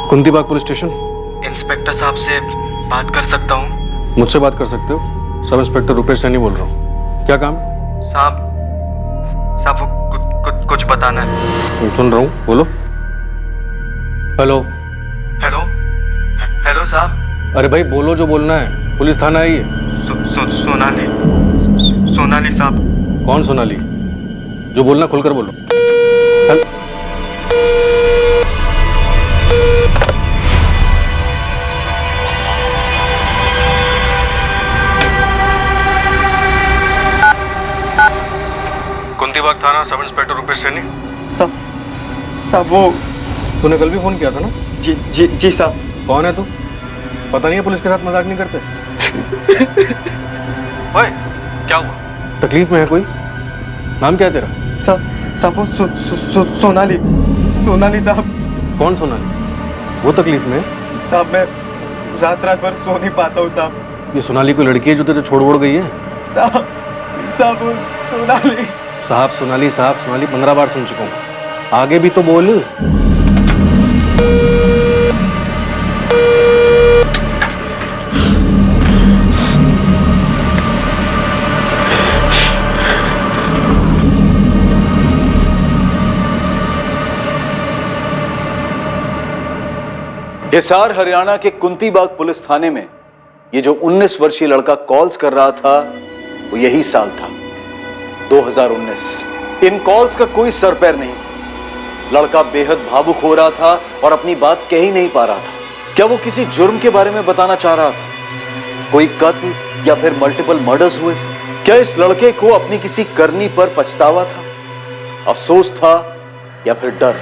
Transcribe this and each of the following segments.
कुंती बाग police station. Inspector साहब से बात कर सकता हूँ? मुझसे बात कर सकते हो। सब इंस्पेक्टर रुपेश सैनी बोल रहा हूँ। क्या काम? साहब साहब वो कुछ बताना है। सुन रहा हूँ, बोलो। हेलो हेलो हेलो साहब। अरे भाई बोलो जो बोलना है। पुलिस थाना आई है। सोनाली साहब। कौन सोनाली? जो बोलना खुलकर बोलो। कुंती बाग थाना, सब इंस्पेक्टर रुपेश सैनी। साहब वो तूने कल भी फोन किया था ना? जी साहब। कौन है तू? पता नहीं है पुलिस के साथ मजाक नहीं करते। ओए, क्या हुआ? तकलीफ में है कोई? नाम क्या है तेरा? साहब वो सोनाली साहब। कौन सोनाली? वो तकलीफ में है? साहब मैं रात भर सो नहीं पाता हूँ साहब। ये सोनाली कोई लड़की है जो तेरे छोड़ वोड़ गई है? साहब वो सोनाली। साहब सोनाली 15 बार सुन चुका हूँ। आगे भी तो बोल। हिसार हरियाणा के कुंती बाग पुलिस थाने में ये जो 19 वर्षीय लड़का कॉल्स कर रहा था वो यही साल था 2019। इन कॉल्स का कोई सर पैर नहीं था। लड़का बेहद भावुक हो रहा था और अपनी बात कह ही नहीं पा रहा था। क्या वो किसी जुर्म के बारे में बताना चाह रहा था? कोई कत्ल या फिर मल्टीपल मर्डर्स हुए थे? क्या इस लड़के को अपनी किसी करनी पर पछतावा था, अफसोस था या फिर डर?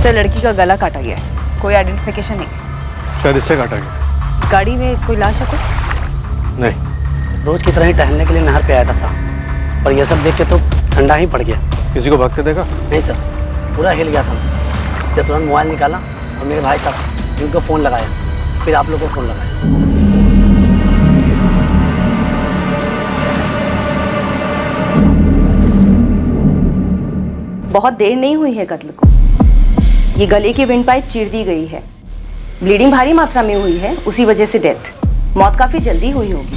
सर लड़की का गला काटा गया है। कोई आइडेंटिफिकेशन नहीं। शायद इससे काटा गया। गाड़ी में कोई लाश है कुछ? नहीं। रोज की तरह ही टहलने के लिए नहर पे आया था साहब, पर यह सब देख के तो ठंडा ही पड़ गया। किसी को भागते देखा? नहीं सर, पूरा हिल गया था। जब तुरंत मोबाइल निकाला और मेरे भाई साहब उनको फ़ोन लगाया, फिर आप लोग को फ़ोन लगाया। बहुत देर नहीं हुई है कत्ल को। ये गले की विंड पाइप चीर दी गई है। ब्लीडिंग भारी मात्रा में हुई है, उसी वजह से डेथ। मौत काफी जल्दी हुई होगी।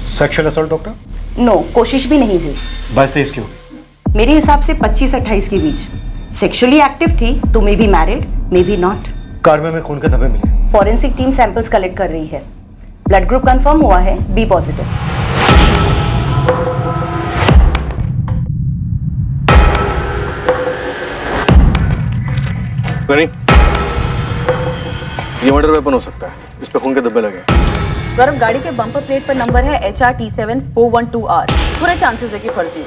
Sexual assault doctor? नो, कोशिश भी नहीं हुई। 22-23 की होगी मेरे हिसाब से 25-28 के बीच। सेक्सुअली एक्टिव थी तो may be married, may be not. Car में खून के धब्बे मिले। फॉरेंसिक टीम सैंपल्स कलेक्ट कर रही है। ब्लड ग्रुप कंफर्म हुआ है, बी पॉजिटिव। ये मर्डर वेपन हो सकता है। इस पे खून के धब्बे लगे। गौरव, गाड़ी के बम्पर प्लेट पर नंबर है HRT7412R। पूरे चांसेस है कि फर्जी हो।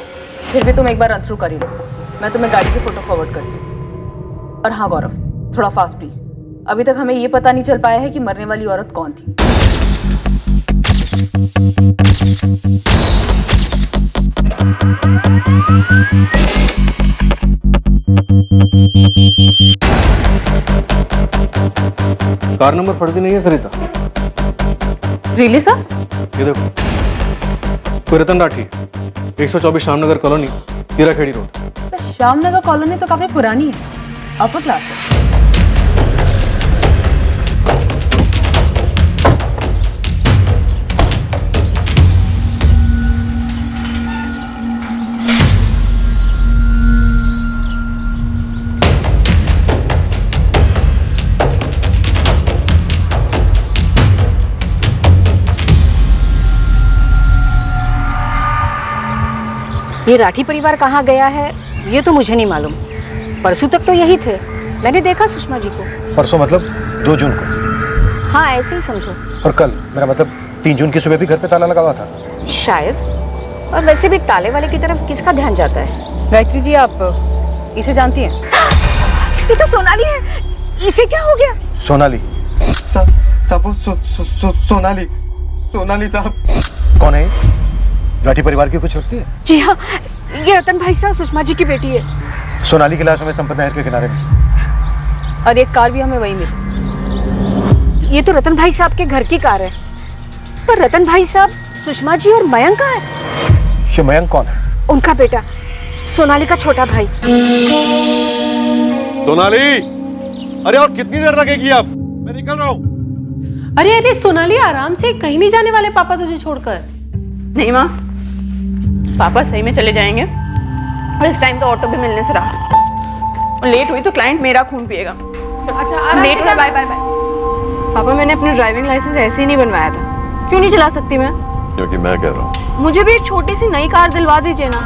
फिर भी तुम एक बार रन थ्रू कर ही लो। मैं तुम्हें गाड़ी की फोटो फॉरवर्ड करती हूँ। और हाँ गौरव, थोड़ा फास्ट प्लीज। अभी तक हमें ये पता नहीं चल पाया है कि मरने वाली औरत कौन थी। कार नंबर फर्जी नहीं है सरिता। Really sir? ये देखो, कोई Ratan Rathi, 124 Shyamnagar colony, Hirakhedi road. Shyamnagar colony तो काफी पुरानी है, अपर क्लास है। ये राठी परिवार कहाँ गया है ये तो मुझे नहीं मालूम, परसों तक तो यही थे, मैंने देखा सुषमा जी को। परसों मतलब 2 जून को? हाँ ऐसे ही समझो। और कल, मेरा मतलब 3 जून की सुबह भी घर पे ताला लगा हुआ था। शायद। और वैसे भी ताले वाले की तरफ किसका ध्यान जाता है? गायत्री जी, आप इसे जानती हैं? ये तो सोनाली है, इसे क्या हो गया? सोनाली? सोनाली, सोनाली साहब। कौन है? राठी परिवार की कुछ लगती है? जी हाँ, ये रतन भाई साहब सुषमा जी की बेटी है। सोनाली की लाश हमें संपत नहर के किनारे में। और एक कार भी हमें वही मिली। ये तो रतन भाई साहब के घर की कार है। पर रतन भाई साहब, सुषमा जी और मयंक कहाँ है? ये मयंक कौन है? उनका बेटा, सोनाली का छोटा भाई। सोनाली, अरे और कितनी देर लगेगी? अब मैं निकल रहा हूँ। अरे अरे सोनाली, आराम से, कहीं नहीं जाने वाले पापा तुझे छोड़कर। नहीं माँ, पापा सही में चले जाएंगे और इस टाइम तो ऑटो भी मिलने से रहा। लेट हुई तो क्लाइंट मेरा खून पिएगा। अच्छा आराम लेट से हुआ, बाय बाय बाय। पापा, मैंने अपना ड्राइविंग लाइसेंस ऐसे ही नहीं बनवाया था। क्यों नहीं चला सकती मैं? क्योंकि मैं कह रहा हूँ। मुझे भी एक छोटी सी नई कार दिलवा दीजिए ना।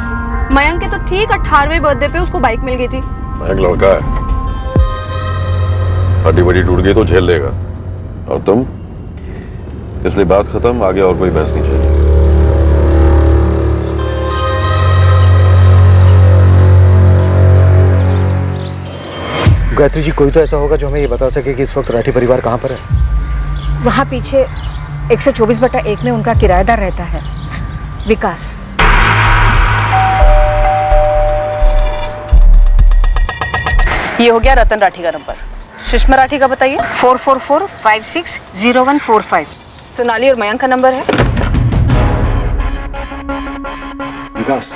मयंक के तो ठीक 18वें बर्थडे पे उसको बाइक मिल गई थी। मयंक लड़का है, हड्डी बड़ी टूट गई तो झेल लेगा। और तुम, इसलिए बात खत्म, आगे और कोई बहस नहीं चाहिए। गायत्री जी, कोई तो ऐसा होगा जो हमें ये बता सके कि इस वक्त राठी परिवार कहाँ पर है। वहाँ पीछे 124/1 में उनका किराएदार रहता है, विकास। ये हो गया रतन राठी का नंबर। सुषमा राठी का बताइए। 444560145। सोनाली और मयंक का नंबर है। विकास?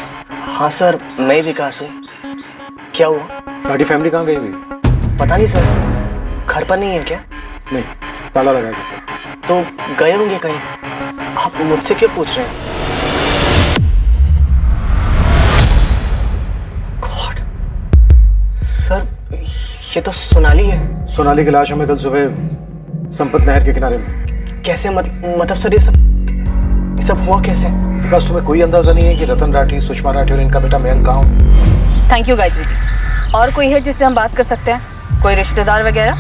हाँ सर, मैं विकास हूँ। क्या हुआ? राठी फैमिली कहाँ गई हुई? पता नहीं सर, घर पर नहीं है क्या? नहीं, ताला लगा के। तो गए होंगे कहीं। आप मुझसे क्यों पूछ रहे हैं? गॉड सर, ये तो सोनाली है। सोनाली की लाश हमें कल सुबह संपत नहर के किनारे में। कैसे? मतलब सर, ये सब हुआ कैसे? विकास, तुम्हें कोई अंदाजा नहीं है कि रतन राठी, सुषमा राठी और इनका बेटा मयंक कहाँ होंगे? Thank you Gayatri ji. और कोई है जिससे हम बात कर सकते हैं? कोई रिश्तेदार वगैरह?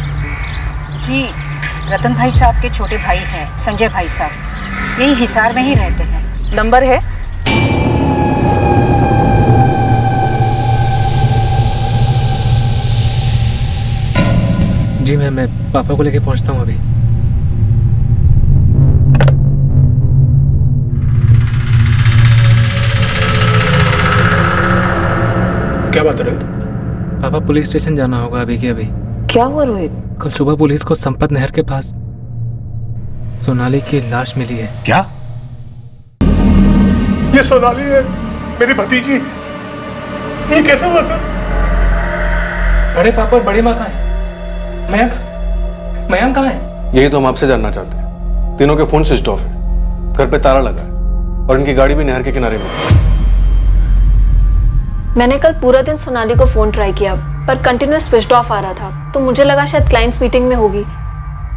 जी, रतन भाई साहब के छोटे भाई हैं, संजय भाई साहब, यही हिसार में ही रहते हैं। नंबर है? जी मैं पापा को लेके पहुंचता हूँ अभी। क्या बात है रोहित? पापा, पुलिस स्टेशन जाना होगा अभी के अभी। क्या हुआ रोहित? कल सुबह पुलिस को संपत नहर के पास सोनाली की लाश मिली है। क्या? ये सोनाली है, मेरी भतीजी। ये कैसे हुआ सर? बड़े पापा और बड़ी माँ कहाँ है? मयंक कहाँ है? यही तो हम आपसे जानना चाहते हैं। तीनों के फोन स्विच ऑफ है, घर पे ताला लगा है और इनकी गाड़ी भी नहर के किनारे में। मैंने कल पूरा दिन सोनाली को फोन ट्राई किया पर कंटिन्यूअस स्विच्ड ऑफ आ रहा था, तो मुझे लगा शायद क्लाइंट्स मीटिंग में होगी।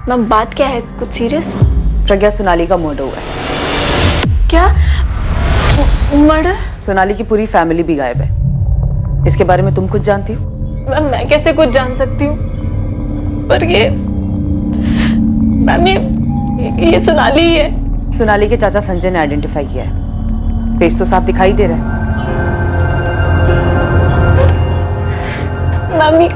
मैम, बात क्या है? कुछ सीरियस? प्रज्ञा, सोनाली का मर्डर हुआ है। क्या? मर्डर? सोनाली की पूरी फैमिली भी गायब है। इसके बारे में तुम कुछ जानती हो? मैम, मैं कैसे कुछ जान सकती हूँ? पर ये मैम, ये सोनाली ही है। सोनाली के चाचा संजय ने आइडेंटिफाई किया है। फेस तो साफ दिखाई दे रहा है। मम्मी,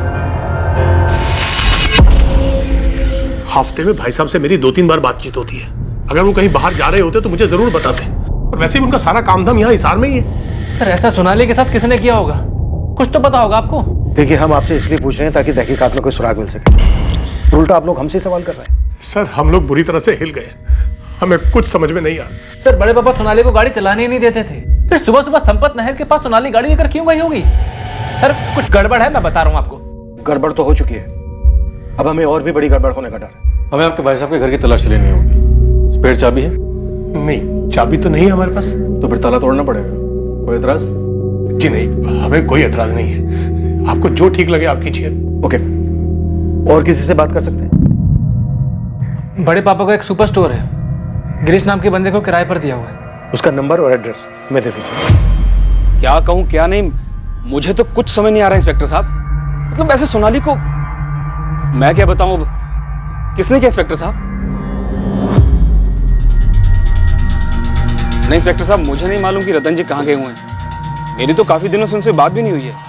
हफ्ते में भाई साहब से मेरी 2-3 बार बातचीत होती है। अगर वो कहीं बाहर जा रहे होते तो मुझे जरूर बताते। और वैसे भी उनका सारा काम धाम यहाँ हिसार में ही है। सर, ऐसा सोनाली के साथ किसने किया होगा? कुछ तो पता होगा आपको। देखिए, हम आपसे इसलिए पूछ रहे हैं ताकि तहकीकात में कोई सुराग मिल सके। उल्टा आप लोग हमसे सवाल कर रहे हैं। सर, हम लोग बुरी तरह से हिल गए, हमें कुछ समझ में नहीं आ रहा। सर, बड़े पापा सोनाली को गाड़ी चलाने ही नहीं देते थे, फिर सुबह सुबह संपत नहर के पास सोनाली गाड़ी लेकर क्यों गई होगी? सर, कुछ गड़बड़ है, मैं बता रहा हूँ आपको। गड़बड़ तो हो चुकी है, अब हमें और भी बड़ी गड़बड़ होने का डर है। हमें आपके भाई साहब के घर की तलाशी लेनी होगी। स्पेयर चाबी है? नहीं, चाबी तो नहीं है हमारे पास। तो फिर ताला तोड़ना पड़ेगा। कोई एतराज? जी नहीं, हमें कोई एतराज नहीं है। आपको जो ठीक लगे आप कीजिए। ओके, और किसी से बात कर सकते हैं? बड़े पापा का एक सुपर स्टोर है, गिरीश नाम के बंदे को किराए पर दिया हुआ है। उसका नंबर और एड्रेस मैं दे दीजिए। क्या कहूँ क्या नहीं, मुझे तो कुछ समझ नहीं आ रहा इंस्पेक्टर साहब। मतलब ऐसे सोनाली को मैं क्या बताऊं? किसने किया इंस्पेक्टर साहब? नहीं इंस्पेक्टर साहब, मुझे नहीं मालूम कि रतन जी कहाँ गए हुए हैं। मेरी तो काफी दिनों से उनसे बात भी नहीं हुई है।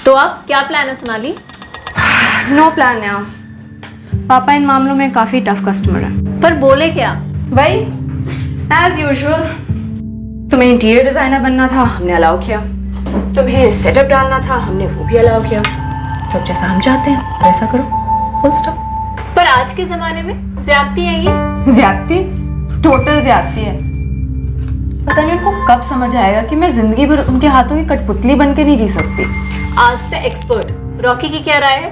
तो अब क्या प्लान है सोनाली? नो प्लान है। पापा इन मामलों में काफी टफ कस्टमर है। पर बोले क्या? भाई एज यूजुअल, तुम्हें इंटीरियर डिजाइनर बनना था, हमने अलाउ किया। तुम्हें सेटअप डालना था, हमने वो भी अलाउ किया। तो अब जैसा हम चाहते हैं वैसा करो, फुल स्टॉप। पर आज के जमाने में ज्यादती है ये। ज्यादती? टोटल ज्यादती है। पता नहीं उनको कब समझ आएगा कि मैं जिंदगी भर उनके हाथों की कठपुतली बन के नहीं जी सकती। आज से एक्सपर्ट रॉकी की क्या राय है?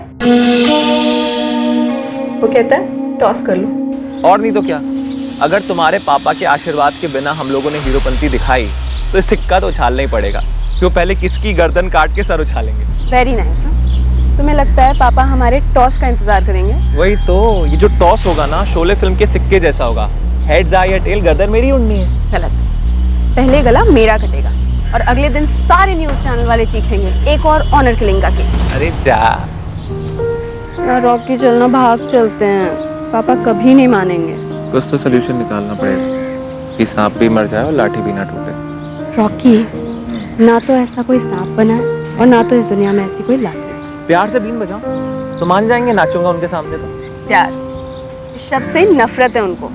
वो कहता है टॉस कर लो। और नहीं तो क्या, अगर तुम्हारे पापा के आशीर्वाद के बिना हम लोगों ने हीरोपंती दिखाई तो सिक्का तो उछालना ही पड़ेगा। क्यों, पहले किसकी गर्दन काट के सर उछालेंगे। Very nice. तुम्हें लगता है पापा हमारे टॉस का इंतजार करेंगे? वही तो, ये जो टॉस होगा ना शोले फिल्म के सिक्के जैसा होगा। हेड्स आए या टेल, गर्दन मेरी उड़नी है। गलत। पहले गला मेरा कटेगा और अगले दिन सारे न्यूज चैनल वाले चीखेंगे एक और ऑनर किलिंग का केस। अरे जा यार रॉकी, चलना भाग चलते हैं। पापा कभी नहीं मानेंगे। कुछ तो सोल्यूशन निकालना पड़ेगा कि सांप भी मर जाए और लाठी भी ना टूटे। रॉकी, ना तो ऐसा कोई सांप बना है और ना तो इस दुनिया में ऐसी कोई लाठी। प्यार से बीन बजाओ तो मान जाएंगे, नाचूंगा उनके सामने तो। प्यार, इस शब्द से नफरत है उनको।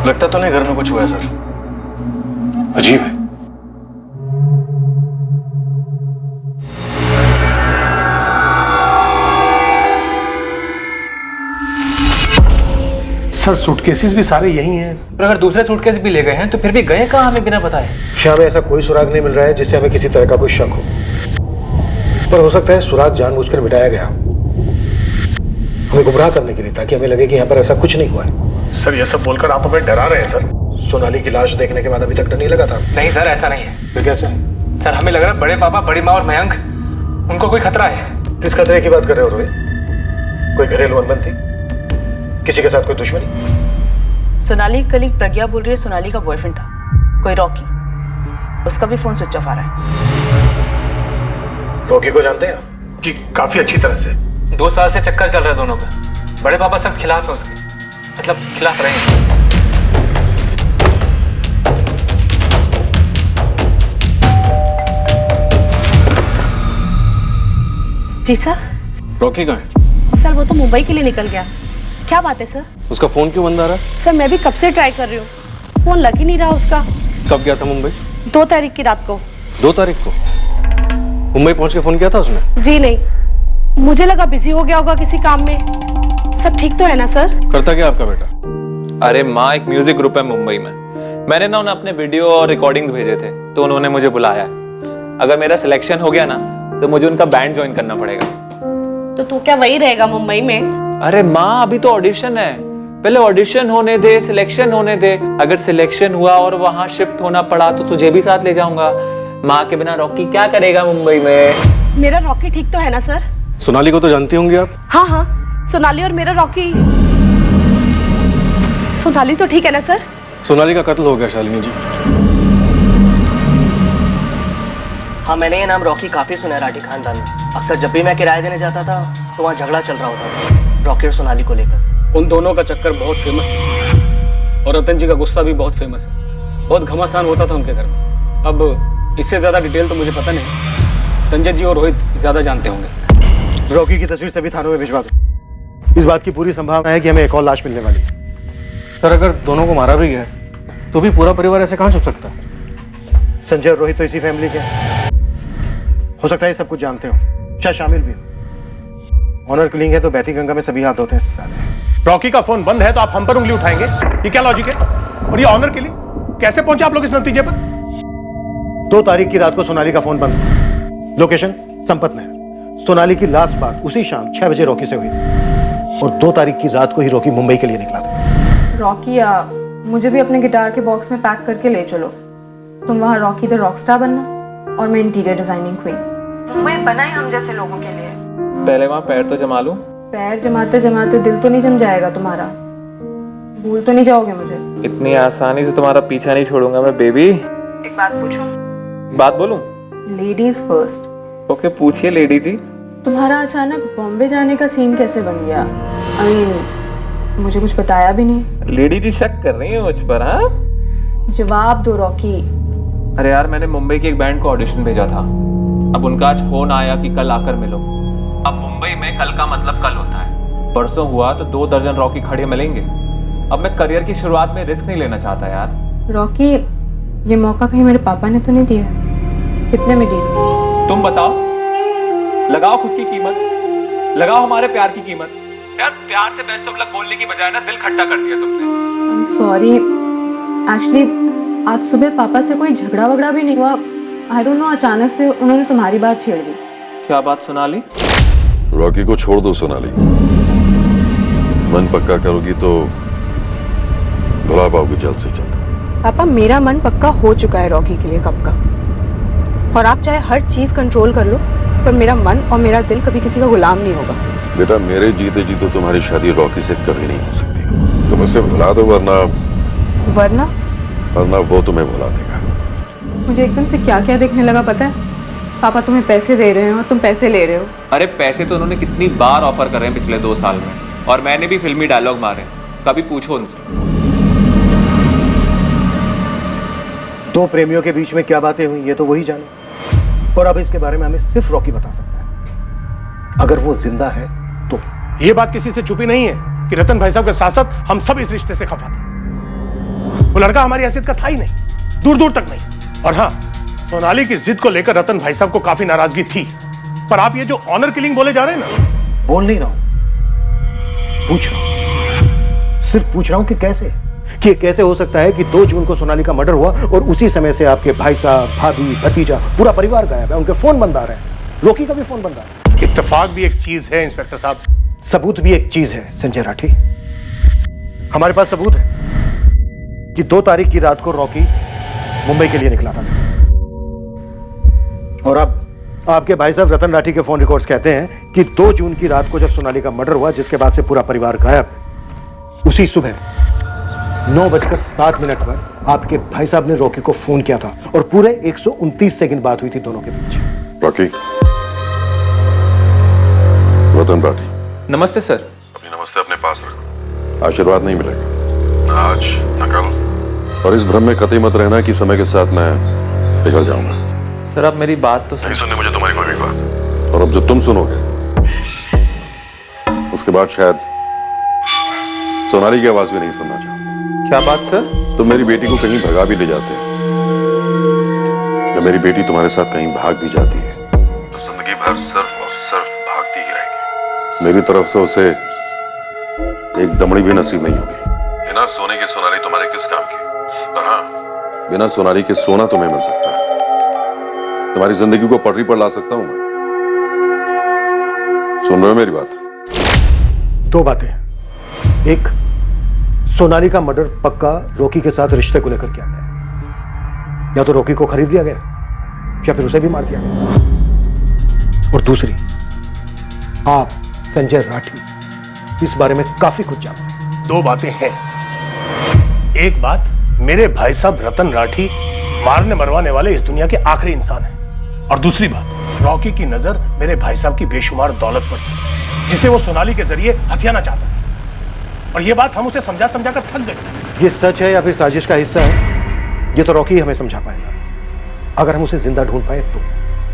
लगता तो नहीं घर में कुछ हुआ है सर। अजीब है। सर सूटकेसेस भी सारे यही हैं। पर अगर दूसरे सूटकेस भी ले गए हैं तो फिर भी गए कहाँ हमें बिना बताए? श्याम, ऐसा कोई सुराग नहीं मिल रहा है जिससे हमें किसी तरह का कोई शक हो। पर हो सकता है सुराग जानबूझकर मिटाया गया, हमें गुमराह करने के लिए, ताकि हमें लगे कि यहाँ पर ऐसा कुछ नहीं हुआ है। सर ये सब बोलकर आप हमें डरा रहे हैं सर। सोनाली की लाश देखने के बाद अभी तक डर नहीं लगा था? नहीं सर, ऐसा नहीं है। फिर कैसे? सर हमें लग रहा है बड़े पापा, बड़ी माँ और मयंक, उनको कोई खतरा है। किस खतरे की बात कर रहे हो रोहित? कोई घरेलू अनबन थी? किसी के साथ कोई दुश्मनी? सोनाली कलीग प्रज्ञा बोल रही है सोनाली का बॉयफ्रेंड था कोई रॉकी, उसका भी फोन स्विच ऑफ आ रहा है। रॉकी को जानते हैं? जी काफी अच्छी तरह से। 2 साल से चक्कर चल रहा है दोनों का। बड़े पापा सख्त खिलाफ है उसके, मतलब खिलाफ रहे हैं। जी सर। रॉकी कहाँ है? सर वो तो मुंबई के लिए निकल गया। क्या बात है सर? उसका फोन क्यों बंद आ रहा है? सर मैं भी कब से ट्राई कर रही हूँ, फोन लग ही नहीं रहा उसका। कब गया था मुंबई? 2 तारीख की रात को। 2 तारीख को मुंबई पहुंच के फोन किया था उसने? जी नहीं, मुझे लगा बिजी हो गया होगा किसी काम में। सब ठीक तो है ना सर? करता क्या आपका बेटा? अरे माँ, एक म्यूजिक ग्रुप है मुंबई में। मैंने ना उन्हें अपने वीडियो और रिकॉर्डिंग्स भेजे थे तो उन्होंने मुझे बुलाया है। अगर मेरा सिलेक्शन हो गया ना तो मुझे उनका बैंड ज्वाइन करना पड़ेगा। तो तू क्या वही रहेगा मुंबई में? अरे माँ, अभी तो ऑडिशन है, पहले ऑडिशन होने दे, सिलेक्शन होने दे। अगर सिलेक्शन हुआ और वहां शिफ्ट होना पड़ा तो तुझे भी साथ ले जाऊंगा। माँ के बिना रॉकी क्या करेगा मुंबई में? मेरा रॉकी ठीक तो है ना सर? सोनाली को तो जानती होंगी आप? हाँ हाँ, सोनाली और मेरा रॉकी। सोनाली तो ठीक है ना सर? सोनाली का कत्ल हो गया शालिनी जी। हाँ, मैंने ये नाम रॉकी काफी सुना है राठी खानदान में। अक्सर जब भी मैं किराया देने जाता था तो वहाँ झगड़ा चल रहा होता था रॉकी और सोनाली को लेकर। उन दोनों का चक्कर बहुत फेमस था और रतन जी का गुस्सा भी बहुत फेमस है। बहुत घमासान होता था उनके घर में। अब इससे ज्यादा डिटेल तो मुझे पता नहीं। संजय जी और रोहित ज्यादा जानते होंगे। रॉकी की तस्वीर सभी थानों में भिजवा दो। इस बात की पूरी संभावना है कि हमें एक और लाश मिलने वाली है। सर अगर दोनों को मारा भी गया तो भी पूरा परिवार ऐसे कहाँ छुप सकता है? संजय और रोहित तो इसी फैमिली के हैं। हो सकता है सब कुछ जानते हो, शायद शामिल भी हो। ऑनर किलिंग है तो बहती गंगा में सभी हाथ धोते हैं साले। रॉकी का फोन बंद है तो आप हम पर उंगली उठाएंगे? ये क्या लॉजिक है? और ये ऑनर के लिए कैसे पहुंचे आप लोग इस नतीजे पर? 2 तारीख की रात को सोनाली का फोन बंद था। लोकेशन संपत नहर। सोनाली की लास्ट बात उसी शाम 6 बजे रॉकी से हुई थी और 2 तारीख की रात को ही रॉकी मुंबई के लिए निकला था। रॉकी मुझे भी अपने गिटार के बॉक्स में पैक करके ले चलो। तुम वहाँ रॉकी द रॉकस्टार बनना और मैं इंटीरियर डिजाइनिंग क्वीन। मुंबई बना ही हम जैसे लोगों के लिए। पहले वहाँ पैर तो जमा लूं। पैर जमाते जमाते दिल तो नहीं जम जाएगा तुम्हारा? भूल तो नहीं जाओगे मुझे? इतनी आसानी से तुम्हारा पीछा नहीं छोड़ूंगा मैं बेबी। एक बात पूछूं? बात बोलूं? Ladies first. ओके पूछिए लेडी जी। तुम्हारा अचानक बॉम्बे जाने का सीन कैसे बन गया? आई मीन मुझे कुछ बताया भी नहीं। लेडी जी शक कर रही है मुझ पर? हाँ जवाब दो रॉकी। अरे यार मैंने मुंबई के एक बैंड को ऑडिशन भेजा था। अब उनका आज फोन आया कि कल आकर मिलो। अब मुंबई में कल का मतलब कल होता है। परसों हुआ तो 2 दर्जन रॉकी खड़े मिलेंगे। अब मैं करियर की शुरुआत में रिस्क नहीं लेना चाहता यार। रॉकी ये मौका कहीं मेरे पापा ने तो नहीं दिया? कितने में डील? तुम बताओ, लगाओ खुद की कीमत, लगाओ हमारे प्यार की कीमत। यार प्यार से बेस्ट ऑफ लक बोलने की बजाय ना दिल खट्टा कर दिया तुमने। आई एम सॉरी, एक्चुअली आज सुबह पापा से कोई झगड़ा वगड़ा भी नहीं हुआ। आई डोंट नो, अचानक से उन्होंने तुम्हारी बात छेड़ दी। क्या बात सोनाली? रॉकी को छोड़ दो सोनाली। मन पक्का करोगी तो भुला पाओगे जल्द से जल्द। पापा मेरा मन पक्का हो चुका है रॉकी के लिए कब का। और आप चाहे हर चीज कंट्रोल कर लो पर मेरा मन और मेरा दिल कभी किसी का गुलाम नहीं होगा। बेटा मेरे जीते जी तो तुम्हारी शादी रॉकी से कभी नहीं हो सकती। तुम उसे भुला दो वरना वो तुम्हें भुला देगा। मुझे एकदम से क्या क्या देखने लगा पता है? पापा तुम्हें पैसे दे रहे हो और तुम पैसे ले रहे हो। अरे पैसे तो उन्होंने कितनी बार ऑफर कर रहे हैं पिछले 2 साल में और मैंने भी फिल्मी डायलॉग मारे। कभी पूछो उनसे। 2 प्रेमियों के बीच में क्या बातें हुई ये तो वही जाने। और अब इसके बारे में हमें सिर्फ रॉकी बता सकता है। अगर वो जिंदा है तो। ये बात किसी से छुपी नहीं है कि रतन भाई साहब के साथ साथ हम सब इस रिश्ते से खफा थे। वो लड़का हमारी हैसियत का था ही नहीं, दूर दूर तक नहीं। और हाँ, सोनाली की जिद को लेकर रतन भाई साहब को काफी नाराजगी थी। पर आप ये जो ऑनर किलिंग बोले जा रहे हैं ना। बोल नहीं रहा हूं, पूछ रहा हूं। सिर्फ पूछ रहा हूं कि कैसे, कि कैसे हो सकता है कि 2 जून को सोनाली का मर्डर हुआ और उसी समय से आपके भाई साहब, भाभी, भतीजा, पूरा परिवार गायब है। उनके फोन बंद आ रहे हैं, रॉकी का भी फोन बंद आ रहा है। इत्तेफाक भी एक चीज है इंस्पेक्टर साहब, सबूत भी एक चीज है संजय राठी। हमारे पास सबूत है कि 2 तारीख की रात को रॉकी मुंबई के लिए निकला था। और अब आपके भाई साहब रतन राठी के फोन रिकॉर्ड्स कहते हैं कि 2 जून की रात को जब सोनाली का मर्डर हुआ, जिसके बाद से पूरा परिवार गायब, उसी सुबह 9:07 पर आपके भाई साहब ने रॉकी को फोन किया था और पूरे 129 सेकंड बात हुई थी दोनों के बीच। रॉकी, रतन राठी। नमस्ते सर। अपनी नमस्ते अपने पास रखो। आशीर्वाद नहीं मिलेगा ना आज न कल। और इस भ्रम में कतई मत रहना कि समय के साथ मैं पिघल जाऊंगा। सर आप मेरी बात तो नहीं सुननी मुझे तुम्हारी कोई भी बात। और अब जो तुम सुनोगे उसके बाद शायद सोनाली की आवाज भी नहीं सुनना चाहोगे। क्या बात सर? तुम मेरी बेटी को कहीं भगा भी ले जाते या मेरी बेटी तुम्हारे साथ कहीं भाग भी जाती है तो जिंदगी भर सिर्फ और सिर्फ भागती ही रहेगी। मेरी तरफ से उसे एक दमड़ी भी नसीब नहीं होगी। बिना सोने के सोनाली तुम्हारे किस काम की? पर हाँ, बिना सोनाली के सोना तुम्हें मिल सकता है। तुम्हारी जिंदगी को पटरी पर ला सकता हूं मैं। सुन रहे हो मेरी बात? 2 बातें। एक, सोनाली का मर्डर पक्का रॉकी के साथ रिश्ते को लेकर किया गया। या तो रॉकी को खरीद लिया गया, या फिर उसे भी मार दिया गया। और दूसरी, आप संजय राठी इस बारे में काफी कुछ जानते हैं। दो बातें हैं। एक बात, मेरे भाई साहब रतन राठी मारने मरवाने वाले इस दुनिया के आखिरी इंसान हैं। और दूसरी बात, रॉकी की नजर मेरे भाई साहब की बेशुमार दौलत पर थी, जिसे वो सोनाली के जरिए हथियाना चाहता था। और ये बात हम उसे समझा समझा कर थक गए। ये सच है या फिर साजिश का हिस्सा है, ये तो रॉकी हमें समझा पाएगा, अगर हम उसे जिंदा ढूंढ पाए तो।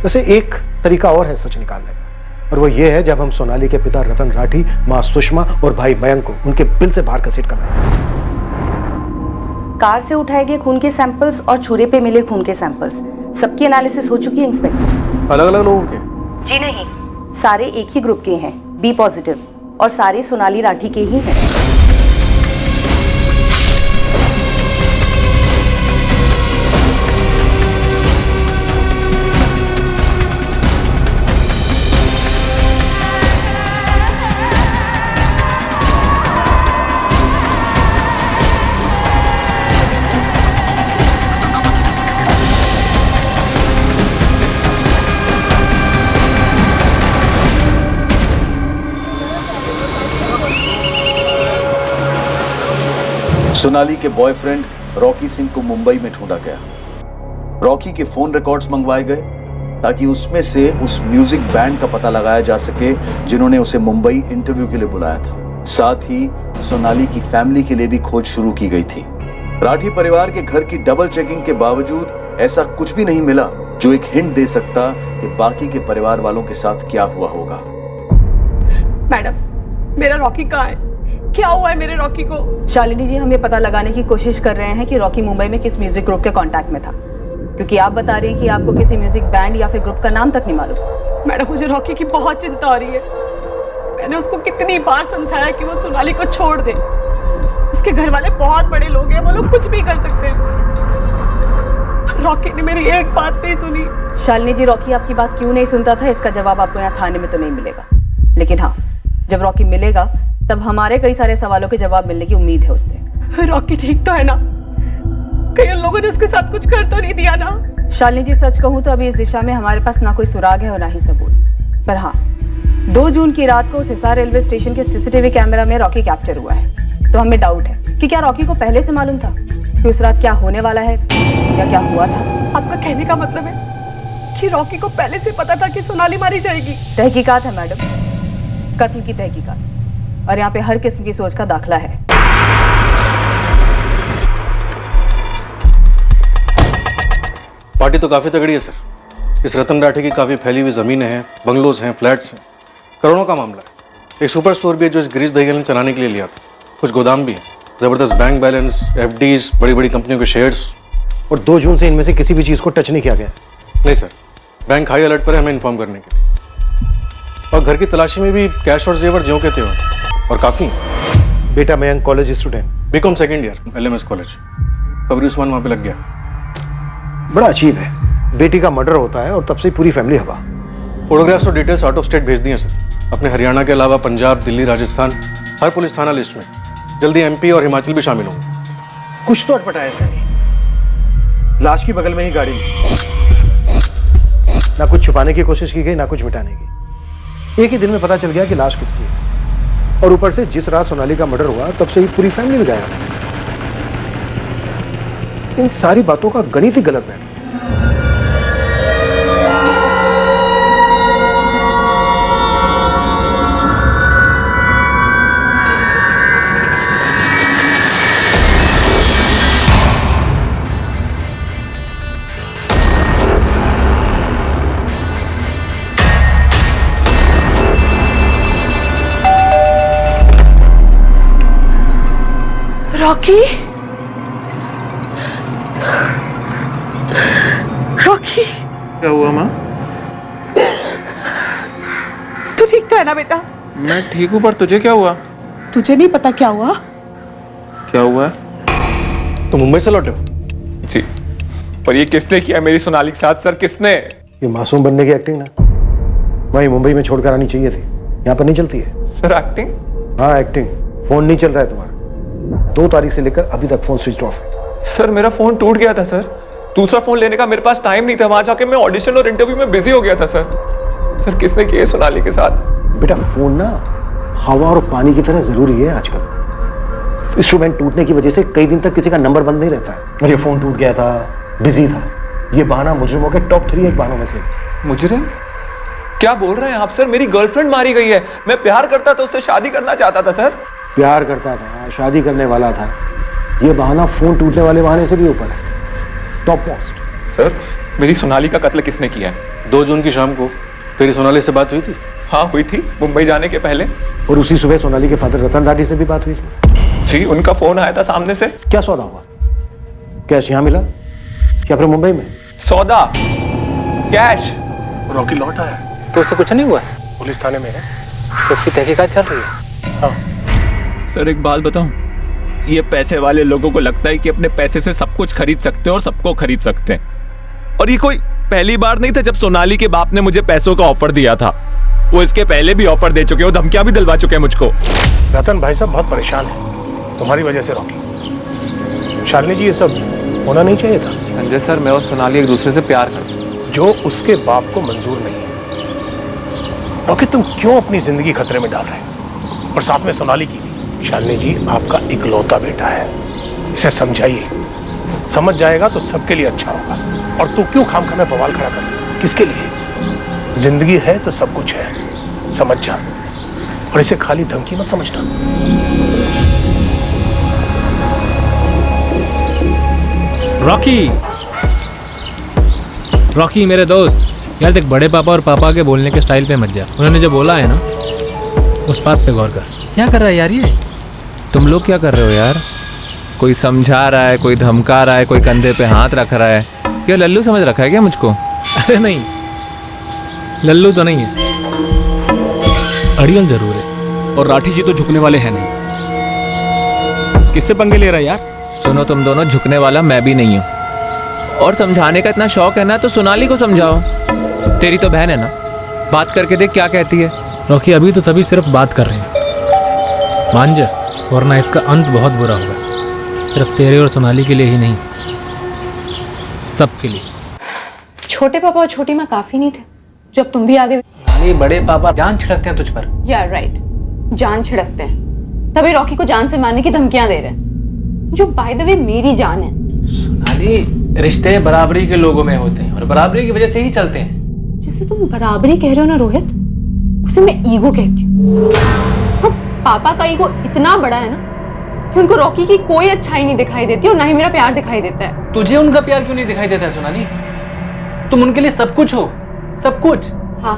वैसे एक तरीका और है सच निकालने का, और वो ये है जब हम सोनाली के पिता रतन राठी, मां सुषमा और भाई मयंक को उनके बिल से बाहर घसीट कर लाएंगे। कार से उठाए गए खून के सैंपल्स और छुरे पे मिले खून के सैंपल्स, सबकी एनालिसिस हो चुकी है इंस्पेक्टर। अलग अलग लोगों के? जी नहीं, सारे एक ही ग्रुप के हैं, बी पॉजिटिव, और सारे सोनाली राठी के ही हैं। सोनाली के बॉयफ्रेंड रॉकी सिंह को मुंबई में ढूंढा गया। रॉकी के फोन रिकॉर्ड्स मंगवाए गए ताकि उसमें से उस म्यूजिक बैंड का पता लगाया जा सके जिन्होंने उसे मुंबई इंटरव्यू के लिए बुलाया था। साथ ही सोनाली की फैमिली के लिए भी खोज शुरू की गई थी। राठी परिवार के घर की डबल चेकिंग के बावजूद ऐसा कुछ भी नहीं मिला जो एक हिंट दे सकता कि बाकी के परिवार वालों के साथ क्या हुआ होगा। मैडम, मेरा रॉकी कहाँ है? क्या हुआ है मेरे रॉकी को? शालिनी जी, हम ये पता लगाने की कोशिश कर रहे हैं कि रॉकी मुंबई में किस म्यूजिक ग्रुप के कांटेक्ट में था, क्योंकि आप बता रहे हैं कि आपको किसी म्यूजिक बैंड या फिर ग्रुप का नाम तक नहीं मालूम। मैडम, मुझे रॉकी की बहुत चिंता हो रही है। मैंने उसको कितनी बार समझाया कि वो सोनाली को छोड़ दे। उसके घर वाले बहुत बड़े लोग हैं, वो लोग कुछ भी कर सकते हैं। रॉकी ने मेरी एक बात नहीं सुनी। शालिनी जी, रॉकी आपकी बात क्यों नहीं सुनता था, इसका जवाब आपको यहाँ थाने में तो नहीं मिलेगा, लेकिन हाँ, जब रॉकी मिलेगा तब हमारे कई सारे सवालों के जवाब मिलने की उम्मीद है उससे। रॉकी ठीक तो है ना? कई लोगों ने उसके साथ कुछ कर तो नहीं दिया ना? शालिनी जी, सच कहूँ तो अभी इस दिशा में हमारे पास ना कोई सुराग है और ना ही सबूत। पर हाँ, 2 जून की रात को उस हिसार रेलवे स्टेशन के सीसीटीवी कैमरा में रॉकी कैप्चर हुआ है। तो हमें डाउट है कि क्या रॉकी को पहले से मालूम था कि उस रात क्या होने वाला है या क्या हुआ था। आपका कहने का मतलब है कि रॉकी को पहले से पता था कि सोनाली मारी जाएगी? तहकीकात है मैडम, कत्ल की तहकीकात, और यहाँ पे हर किस्म की सोच का दाखला है। पार्टी तो काफी तगड़ी है सर। इस रतन राठी की काफी फैली हुई जमीनें हैं, बंगलोज हैं, फ्लैट्स हैं, करोड़ों का मामला है। एक सुपर स्टोर भी है जो इस गिरीश दहिया ने चलाने के लिए लिया था। कुछ गोदाम भी है, जबरदस्त बैंक बैलेंस, एफडीज, बड़ी बड़ी कंपनियों के शेयर्स। और 2 जून से इनमें से किसी भी चीज को टच नहीं किया गया? नहीं सर, बैंक हाई अलर्ट पर है हमें इन्फॉर्म करने के लिए। और घर की तलाशी में भी कैश और जेवर ज्यों के थे और काफी। बेटा Mayank college student, B Com second year, LMS college. कबरी उस्मान वहां पे लग गया। बड़ा अजीब है, बेटी का मर्डर होता है और तब से पूरी फैमिली हवा। फोटोग्राफ्स और डिटेल्स आउट ऑफ स्टेट भेज दिए सर, अपने हरियाणा के अलावा पंजाब, दिल्ली, राजस्थान, हर पुलिस थाना लिस्ट में। जल्दी MP और हिमाचल भी शामिल होंगे। कुछ तो अटपटा है सनी। लाश की बगल में ही गाड़ी में, ना कुछ छुपाने की कोशिश की गई, ना कुछ मिटाने की। एक ही दिन में पता चल गया कि लाश किसकी है। और ऊपर से जिस रात सोनाली का मर्डर हुआ तब से ही पूरी फैमिली में गायब है। इन सारी बातों का गणित ही गलत है। रॉकी, रॉकी, क्या हुआ माँ? तू ठीक तो है ना बेटा? मैं ठीक हूँ, पर तुझे क्या हुआ? तुझे नहीं पता क्या हुआ? क्या हुआ? तो मुंबई से लौटे हो? जी, पर ये किसने किया मेरी सोनाली के साथ सर? किसने? ये मासूम बनने की एक्टिंग ना वहीं मुंबई में छोड़कर आनी चाहिए थी, यहाँ पर नहीं चलती है। Sir acting? हाँ एक्टिंग। फोन नहीं चल रहा है तुम्हारा, 2 तारीख से लेकर अभी तक फोन स्विच ऑफ है। सर मेरा फोन टूट गया था सर, दूसरा फोन लेने का मेरे पास टाइम नहीं था। वहां जाके मैं ऑडिशन और इंटरव्यू में बिजी हो गया था सर। किसने किया सोनाली के साथ? बेटा फोन ना हवा और पानी की तरह जरूरी है आजकल। इंस्ट्रूमेंट टूटने की वजह से कई दिन तक किसी का नंबर बंद नहीं रहता है। और ये फोन टूट गया था, बिजी था, ये बहाना मुजरिमों के टॉप 3 एक बहानों में से। मुजरिम? क्या बोल रहे हैं आप सर? मेरी गर्लफ्रेंड मारी गई है। मैं प्यार करता था, उससे शादी करना चाहता था सर। प्यार करता था, शादी करने वाला था, ये बहाना फोन टूटने वाले बहाने से भी ऊपर है, टॉप मोस्ट। सर मेरी सोनाली का कत्ल किसने किया है? 2 जून की शाम को तेरी सोनाली से बात हुई थी? हाँ हुई थी, मुंबई जाने के पहले। और उसी सुबह सोनाली के फादर रतन राठी से भी बात हुई थी? जी, उनका फोन आया था सामने से। क्या सौदा हुआ? कैश यहाँ मिला या फिर मुंबई में? सौदा, कैश। रॉकी लौट आया? तो उससे कुछ नहीं हुआ? पुलिस थाने में है, तो उसकी तहकीकात चल रही है। हाँ। सर एक बात बताऊं, ये पैसे वाले लोगों को लगता है कि अपने पैसे से सब कुछ खरीद सकते हैं और सबको खरीद सकते हैं। और ये कोई पहली बार नहीं था जब सोनाली के बाप ने मुझे पैसों का ऑफर दिया था। वो इसके पहले भी ऑफर दे चुके हैं, धमकियां भी दिलवा चुके हैं मुझको। रतन भाई साहब बहुत परेशान है तुम्हारी वजह से रॉकी। शालिनी जी ये सब होना नहीं चाहिए था। संजय सर, मैं और सोनाली एक दूसरे से प्यार करते हैं। जो उसके बाप को मंजूर नहीं है। रॉकी तुम क्यों अपनी जिंदगी खतरे में डाल रहे हो? और साथ में सोनाली की भी। शालिनी जी आपका इकलौता बेटा है, इसे समझाइए, समझ जाएगा तो सबके लिए अच्छा होगा। और तू क्यों खामखा में बवाल खड़ा कर? किसके लिए? जिंदगी है तो सब कुछ है, समझ जा। और इसे खाली धमकी मत समझना। रॉकी मेरे दोस्त, यार देख, बड़े पापा और पापा के बोलने के स्टाइल पे मत जा। उन्होंने जो बोला है ना, उस बात पे गौर कर। क्या कर रहा है यार ये? तुम लोग क्या कर रहे हो यार? कोई समझा रहा है, कोई धमका रहा है, कोई कंधे पे हाथ रख रहा है। क्या लल्लू समझ रखा है क्या मुझको? अरे नहीं, लल्लू तो नहीं है, अड़ियल जरूर है। और राठी जी तो झुकने वाले हैं नहीं। किससे पंगे ले रहा है यार? सुनो, तुम दोनों, झुकने वाला मैं भी नहीं हूँ। और समझाने का इतना शौक है ना तो सोनाली को समझाओ। तेरी तो बहन है ना, बात करके देख क्या कहती है। रॉकी अभी तो सभी सिर्फ बात कर रहे हैं, मान जा, वरना इसका अंत बहुत बुरा होगा। सिर्फ तेरे और सोनाली के लिए ही नहीं, सबके लिए। छोटे पापा और छोटी माँ काफी नहीं थे जब तुम भी आगे? ये बड़े पापा जान छिड़कते हैं तुझ पर। या राइट, जान छिड़कते हैं, तभी रॉकी को जान से मारने की धमकियां दे रहे हैं, जो बाय द वे मेरी जान है। सोनाली, रिश्ते बराबरी के लोगों में होते हैं और बराबरी की वजह से ही चलते हैं। जिसे तुम बराबरी कह रहे हो ना रोहित, उसे मैं ईगो कहती हूँ। तो पापा का ईगो इतना बड़ा है ना कि उनको रॉकी की कोई अच्छाई नहीं दिखाई देती और ना ही मेरा प्यार दिखाई देता है। तुझे उनका प्यार क्यों नहीं दिखाई देता है सोनाली? तुम उनके लिए सब कुछ हो, सब कुछ। हाँ,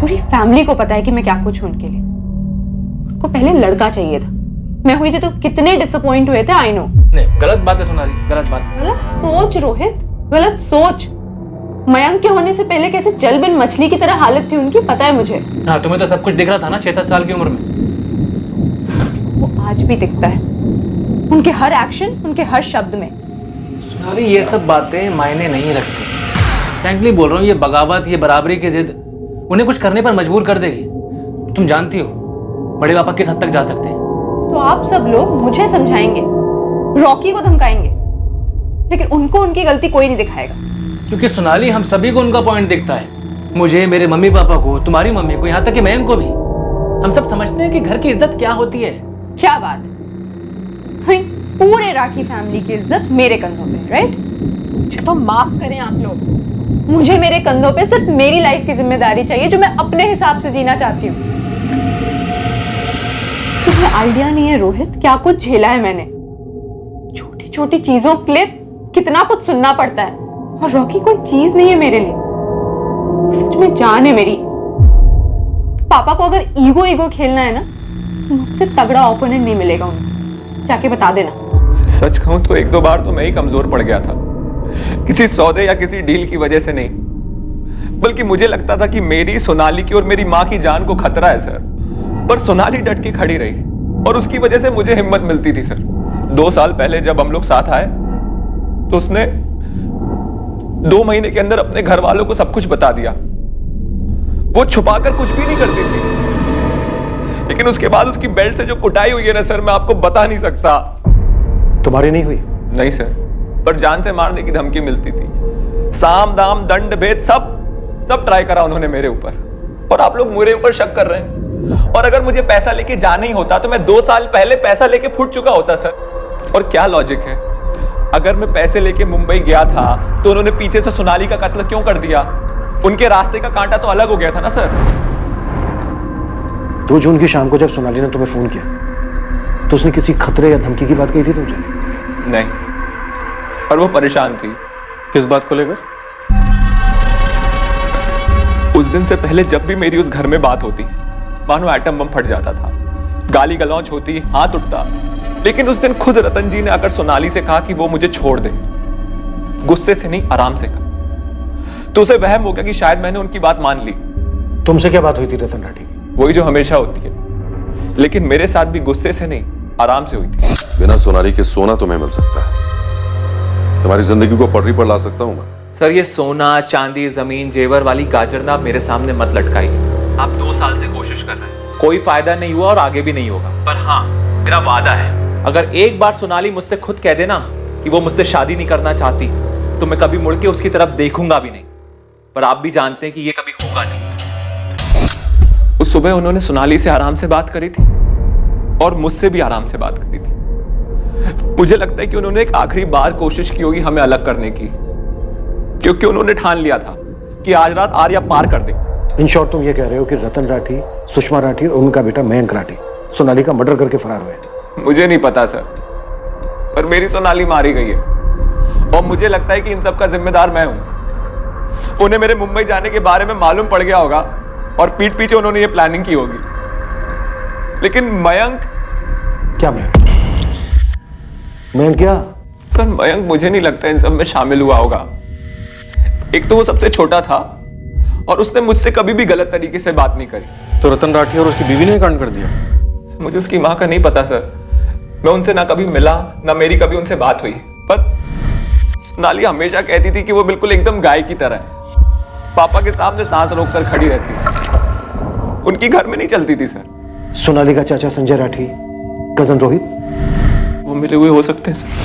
पूरी फैमिली को पता है कि मैं क्या कुछ हूं उनके लिए। उनको पहले लड़का चाहिए था, मैं हुई थी तो कितने डिसअपॉइंट हुए थे। I know. नहीं, गलत बात है सोनाली, गलत बात। गलत सोच रोहित, गलत सोच। मयंक के होने से पहले कैसे जल बिन मछली की तरह हालत थी उनकी, पता है मुझे। हाँ, तुम्हें तो सब कुछ दिख रहा था ना 6-7 साल की उम्र में। वो आज भी दिखता है, उनके हर एक्शन, उनके हर शब्द में। सोनाली, ये सब बातें मायने नहीं रखती। फ्रैंकली बोल रहा हूँ, ये बगावत, ये बराबरी की जिद उन्हें कुछ करने पर मजबूर कर देगी। तुम जानती हो बड़े पापा किस हद तक जा सकते हैं। तो आप सब लोग मुझे समझाएंगे, रॉकी को धमकाएंगे, लेकिन उनको उनकी गलती कोई नहीं दिखाएगा। क्योंकि सोनाली, हम सभी को उनका पॉइंट दिखता है। मुझे, मेरे मम्मी पापा को, तुम्हारी मम्मी को, यहाँ तक कि मयंक को भी। हम सब समझते हैं कि घर की इज्जत क्या होती है। क्या बात, पूरे राठी फैमिली की इज्जत मेरे कंधों पे, राइट? मुझे तो माफ करें आप लोग, मुझे मेरे कंधों पे सिर्फ मेरी लाइफ की जिम्मेदारी चाहिए, जो मैं अपने हिसाब से जीना चाहती हूँ। तुम्हें आइडिया नहीं है रोहित, क्या कुछ झेला है मैंने। छोटी छोटी चीजों के लिए कितना कुछ सुनना पड़ता है, और रॉकी कोई चीज नहीं है मेरे लिए, वो सच में जान है मेरी। पापा को अगर ईगो ईगो खेलना है ना, तो मुझसे तगड़ा ओपोनेंट नहीं मिलेगा उनको, जाके बता देना। सच कहूं तो 1-2 बार तो मैं ही कमजोर पड़ गया था, किसी सौदे या किसी डील की वजह से नहीं, बल्कि मुझे लगता था कि मेरी, सोनाली की और मेरी माँ की जान को खतरा है सर। पर सोनाली डट के खड़ी रही और उसकी वजह से मुझे हिम्मत मिलती थी सर। 2 साल पहले जब हम लोग साथ आए तो उसने 2 महीने के अंदर अपने घर वालों को सब कुछ बता दिया। वो छुपाकर कुछ भी नहीं करती थी, लेकिन उसके बाद उसकी बेल्ट से जो कुटाई हुई है ना सर, मैं आपको बता नहीं सकता। तुम्हारी नहीं हुई? नहीं सर, पर जान से मारने की धमकी मिलती थी। साम दाम दंड भेद सब ट्राई करा उन्होंने मेरे ऊपर, और आप लोग मेरे ऊपर शक कर रहे हैं। और अगर मुझे पैसा लेके जाना ही होता तो मैं 2 साल पहले पैसा लेके फुट चुका होता सर। और क्या लॉजिक है, अगर मैं पैसे लेके मुंबई गया था तो उन्होंने पीछे से सोनाली का कत्ल क्यों कर दिया? उनके रास्ते का कांटा तो अलग हो गया था ना सर। 2 जून की शाम को जब सोनाली ने तुम्हें फोन किया तो उसने किसी खतरे या धमकी की बात कही थी तुमसे? नहीं, और वो परेशान थी। किस बात को लेकर? उस दिन से पहले जब भी मेरी उस घर में बात होती, मानो एटम बम फट जाता था, गाली गलौज होती, हाथ उठता। लेकिन उस दिन खुद रतन जी ने आकर सोनाली से कहा कि वो मुझे छोड़ दे। गुस्से से नहीं, आराम से कहा। तो उसे वहम हो गया कि शायद मैंने उनकी बात मान ली। तुमसे क्या बात हुई थी रतन राठी? वही जो हमेशा होती है, लेकिन मेरे साथ भी गुस्से से नहीं, आराम से हुई थी। बिना सोनाली के सोना तुम्हें मिल सकता है, तुम्हारी जिंदगी को पटरी पर ला सकता हूं मैं। सर, ये सोना चांदी जमीन जेवर वाली गाजरना आप मेरे सामने मत लटकाइए। आप 2 साल से कोशिश कर रहे हैं, कोई फायदा नहीं हुआ और आगे भी नहीं होगा। पर हाँ, मेरा वादा है, अगर एक बार सोनाली मुझसे खुद कह देना कि वो मुझसे शादी नहीं करना चाहती तो मैं कभी मुड़ के उसकी तरफ देखूंगा भी नहीं। पर आप भी जानते हैं कि ये कभी होगा नहीं। उस सुबह उन्होंने सोनाली से आराम से बात करी थी और मुझसे भी आराम से बात करी थी। मुझे लगता है कि उन्होंने एक आखिरी बार कोशिश की होगी हमें अलग करने की, क्योंकि उन्होंने ठान लिया था कि आज रात आर्या पार कर दे। इन शॉर्ट तुम ये कह रहे हो कि रतन राठी, सुषमा राठी और उनका बेटा मयंक राठी सोनाली का मर्डर करके फरार हुए? मुझे नहीं पता सर, पर मेरी सोनाली मारी गई है और मुझे लगता है कि इन सब का जिम्मेदार मैं हूं। उन्हें मेरे मुंबई जाने के बारे में मालूम पड़ गया होगा और पीठ पीछे उन्होंने ये प्लानिंग की होगी। लेकिन मयंक क्या? मयंक क्या? सर, मयंक मुझे नहीं लगता इन सब में शामिल हुआ होगा। एक तो वो सबसे छोटा था और उसने मुझसे कभी भी गलत तरीके से बात नहीं करी। तो रतन राठी और उसकी बीवी ने कांड कर दिया? मुझे उसकी मां का नहीं पता सर, मैं उनसे ना कभी मिला ना मेरी कभी उनसे बात हुई। पर सोनाली हमेशा कहती थी कि वो बिल्कुल एकदम गाय की तरह है, पापा के सामने सांस रोककर खड़ी रहती है। उनकी घर में नहीं चलती थी सर। सोनाली का चाचा संजय राठी, कजन रोहित, वो मिले हुए हो सकते हैं सर।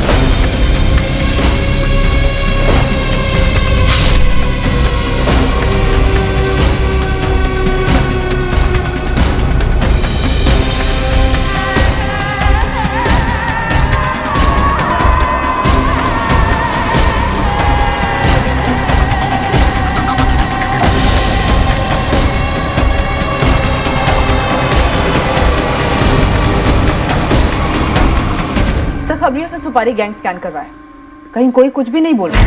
खबरियों से सुपारी गैंग स्कैन करवाए, कहीं कोई कुछ भी नहीं बोल रहा।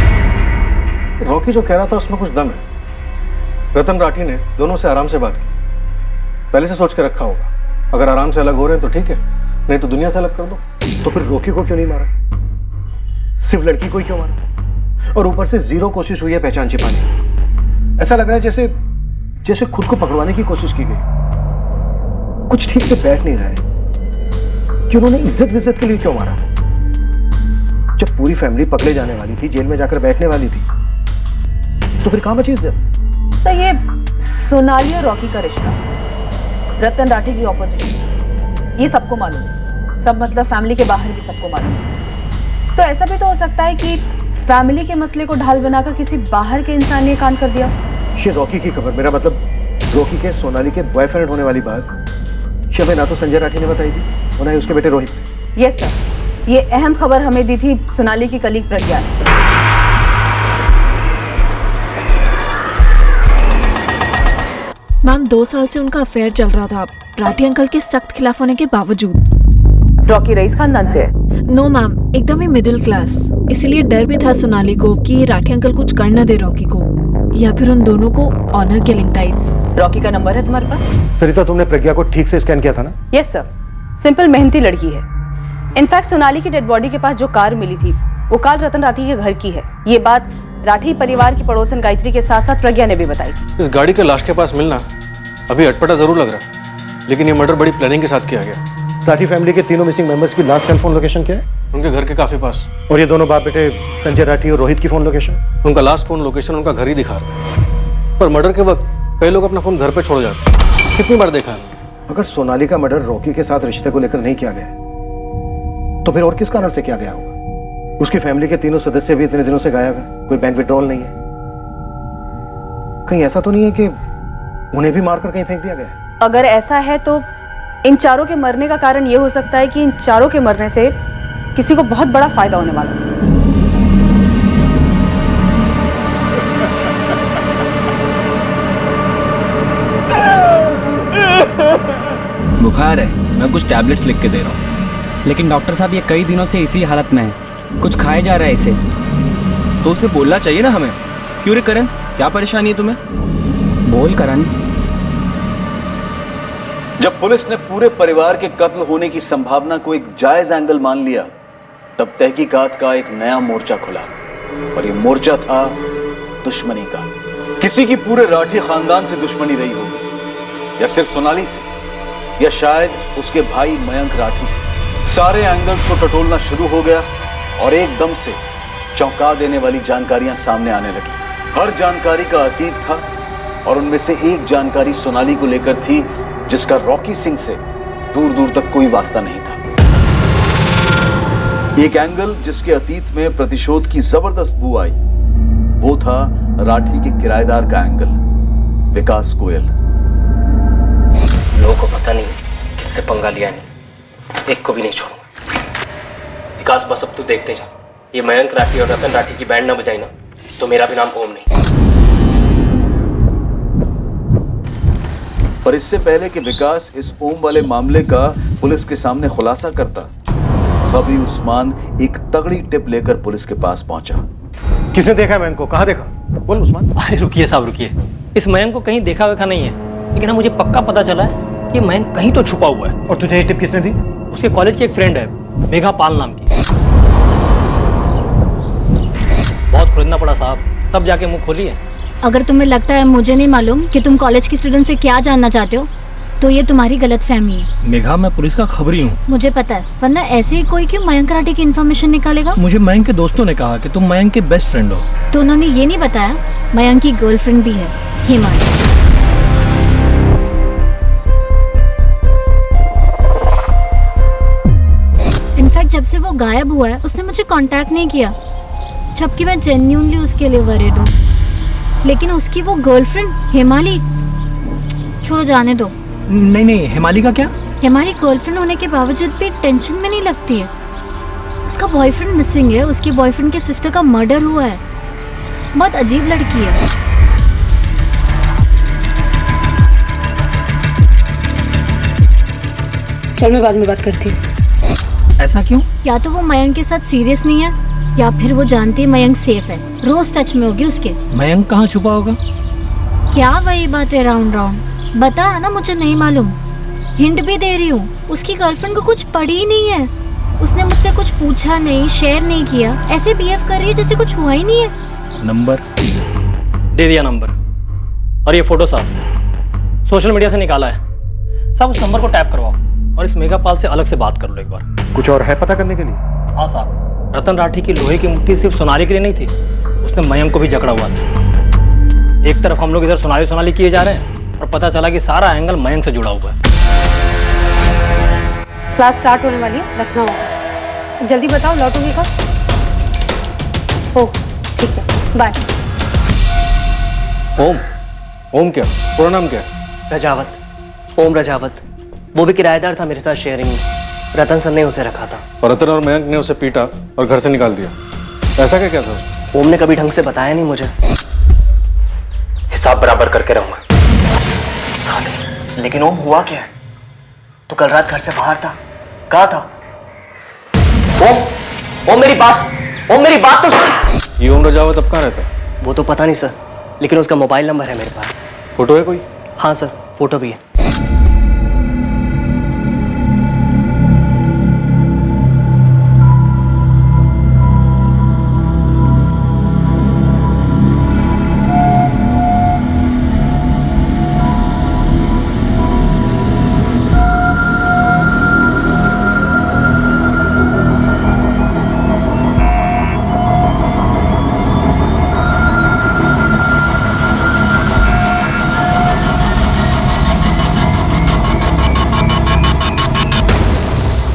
रॉकी जो कह रहा था उसमें कुछ दम है। रतन राठी ने दोनों से आराम से बात की, पहले से सोच के रखा होगा। अगर आराम से अलग हो रहे हैं तो ठीक है, नहीं तो दुनिया से अलग कर दो। तो फिर रॉकी को क्यों नहीं मारा? सिर्फ लड़की को ही क्यों मारा? और ऊपर से 0 कोशिश हुई है पहचान छिपाने। ऐसा लग रहा है जैसे खुद को पकड़वाने की कोशिश की गई। कुछ ठीक से बैठ नहीं रहा है कि उन्होंने इज्जत के लिए क्यों मारा? जब पूरी फैमिली पकड़े जाने वाली थी, जेल में जाकर बैठने वाली थी, तो फिर कहां बची इज्जत? तो ये सोनाली और रॉकी का रिश्ता, रतन राठी की ऑपोजिशन, ये सबको मालूम है। सब मतलब फैमिली के बाहर भी सबको मालूम है। तो ऐसा भी तो हो सकता है कि फैमिली के मसले को ढाल बनाकर किसी बाहर के इंसान ने कांड कर दिया। ये रॉकी की खबर, मेरा मतलब रॉकी के सोनाली के बॉयफ्रेंड होने वाली बात शबे ना तो संजय राठी ने बताई थी और ना ही उसके बेटे रोहित। यस सर, ये अहम खबर हमें दी थी सोनाली की कलीग प्रज्ञा ने। मैम 2 साल से उनका अफेयर चल रहा था, राठी अंकल के सख्त खिलाफ होने के बावजूद। रॉकी रईस खानदान से है? नो मैम, एकदम ही मिडिल क्लास। इसीलिए डर भी था सोनाली को कि राठी अंकल कुछ कर न दे रॉकी को, या फिर उन दोनों को ऑनर किलिंग टाइप्स। रॉकी का नंबर है तुम्हारे पास? सरिता, तुमने प्रज्ञा को ठीक से स्कैन किया था ना? यस सर, सिंपल मेहनती लड़की है। इनफैक्ट सोनाली की डेड बॉडी के पास जो कार मिली थी वो कार रतन राठी के घर की है। ये बात राठी परिवार की पड़ोसन गायत्री के साथ साथ प्रज्ञा ने भी बताई थी। इस गाड़ी के लाश के पास मिलना अभी अटपटा जरूर लग रहा है, लेकिन ये मर्डर बड़ी प्लानिंग के साथ किया गया। राठी फैमिली के तीनों मिसिंग मेंबर्स की लास्ट सेल फोन लोकेशन क्या है? उनके घर के काफी पास। और ये दोनों बाप बेटे संजय राठी और रोहित की फोन लोकेशन? उनका लास्ट फोन लोकेशन उनका घर ही दिखा रहा है, पर मर्डर के वक्त कई लोग अपना फोन घर पे छोड़ जाते हैं। कितनी बार देखा है। अगर सोनाली का मर्डर रॉकी के साथ रिश्ते को लेकर नहीं किया गया तो फिर और किस कारण से किया गया होगा? उसकी फैमिली के तीनों सदस्य भी इतने दिनों से गायब है, कोई बैंक विड्रॉल नहीं है। कहीं ऐसा तो नहीं है कि उन्हें भी मारकर कहीं फेंक दिया गया है? अगर ऐसा है तो इन चारों के मरने का कारण यह हो सकता है कि इन चारों के मरने से किसी को बहुत बड़ा फायदा होने वाला था। बुखार है, मैं कुछ टैबलेट्स लिख के दे रहा हूँ। लेकिन डॉक्टर साहब ये कई दिनों से इसी हालत में है, कुछ खाए जा रहा है इसे। तो उसे बोलना चाहिए ना हमें। क्यों रे करण, क्या परेशानी है तुम्हें? बोल करण। जब पुलिस ने पूरे परिवार के कत्ल होने की संभावना को एक जायज एंगल मान लिया, तब तहकीकात का एक नया मोर्चा खुला। और ये मोर्चा था दुश्मनी का। किसी की पूरे राठी खानदान से दुश्मनी रही होगी, या सिर्फ सोनाली से, या शायद उसके भाई मयंक राठी से। सारे एंगल्स को टटोलना शुरू हो गया और एकदम से चौंका देने वाली जानकारियां सामने आने लगी। हर जानकारी का अतीत था और उनमें से एक जानकारी सोनाली को लेकर थी, जिसका रॉकी सिंह से दूर दूर तक कोई वास्ता नहीं था। एक एंगल जिसके अतीत में प्रतिशोध की जबरदस्त बू आई, वो था राठी के किराएदार का एंगल, विकास गोयल। लोगों को पता नहीं किससे पंगा लिया नहीं, एक को भी नहीं छोड़ूंगा। विकास बस अब तू देखते जा, ये मयंक राठी और रतन राठी की बैंड ना बजाई ना तो मेरा भी नाम ओम नहीं। पर इससे पहले कि विकास इस ओम वाले मामले का पुलिस के सामने खुलासा करता, खबरी उस्मान एक तगड़ी टिप लेकर पुलिस के पास पहुंचा। किसने देखा मयंक को? कहां देखा? बोल उस्मान। अरे रुकिए साहब रुकिए, इस मयंक को कहीं देखा वेखा नहीं है, लेकिन मुझे पक्का पता चला है कि मयंक कहीं तो छुपा हुआ है। और तुझे ये टिप किसने दी? उसके कॉलेज की एक फ्रेंड है, मेघा पाल नाम की। बहुत खोजना पड़ा साहब, तब जाके मुंह खोली है। अगर तुम्हें लगता है मुझे नहीं मालूम कि तुम कॉलेज की स्टूडेंट से क्या जानना चाहते हो, तो ये तुम्हारी गलतफहमी है। मेघा, मैं पुलिस का खबरी हूँ। मुझे पता है, वरना ऐसे ही कोई क्यों मयंक राठी की इन्फॉर्मेशन निकालेगा? मुझे मयंक के दोस्तों ने कहा कि तुम मयंक के बेस्ट फ्रेंड हो। तो उन्होंने ये नहीं बताया मयंक की गर्लफ्रेंड भी है, हिमाली। इनफैक्ट जब से वो गायब हुआ है उसने मुझे कांटेक्ट नहीं किया, जबकि मैं जेन्युइनली उसके लिए वरीड हूँ। लेकिन उसकी वो गर्लफ्रेंड हिमाली, छोड़ो जाने दो। नहीं, हिमाली का क्या? हिमाली गर्लफ्रेंड होने के बावजूद भी टेंशन में नहीं लगती है। उसका बॉयफ्रेंड मिसिंग है, उसके बॉयफ्रेंड के सिस्टर का मर्डर हुआ है। बहुत अजीब लड़की है। चल मैं बाद में बात करती हूँ। ऐसा क्यों? या तो वो मयंक के साथ सीरियस नहीं है, या फिर वो जानती है मयंक सेफ है, रोज टच में होगी उसके। मयंक कहाँ छुपा होगा? क्या वही बात है राउंड राउंड? बता ना, मुझे नहीं मालूम। हिंट भी दे रही हूँ, उसकी गर्लफ्रेंड को कुछ पड़ी ही नहीं है। उसने मुझसे कुछ पूछा नहीं, शेयर नहीं किया, ऐसे बिहेव कर रही है जैसे कुछ हुआ ही नहीं है। नंबर दे दिया नंबर, और ये फोटो साहब सोशल मीडिया से निकाला है। साहब उस नंबर को टैप करवाओ और इस मेघापाल से अलग से बात कर लो एक बार। कुछ और है पता करने के लिए? हाँ साहब, रतन राठी की लोहे की मुट्ठी सिर्फ सोनाली के लिए नहीं थी, उसने मयंक को भी जकड़ा हुआ था। एक तरफ हम लोग इधर सोनाली किए जा रहे हैं और पता चला कि सारा एंगल मयंक से जुड़ा हुआ है। क्लास स्टार्ट होने वाली है, रखना होगा। जल्दी बताओ लौटोगी कब? ओह ठीक है, बाय। ओम क्या? पूरा नाम क्या? रजावत, ओम रजावत। वो भी किराएदार था मेरे साथ शेयरिंग में। रतन सर ने उसे रखा था और रतन और मयंक ने उसे पीटा और घर से निकाल दिया। ऐसा क्या था उसने? ओम ने कभी ढंग से बताया नहीं मुझे। हिसाब बराबर करके रहूंगा। साले, लेकिन ओम हुआ क्या है? तू कल रात घर से बाहर था, कहाँ था? ओम मेरी बात तो सुन। ये ओम रजावत अब कहाँ रहता है? वो तो पता नहीं सर, लेकिन उसका मोबाइल नंबर है मेरे पास। फोटो है कोई? हाँ सर, फोटो भी है।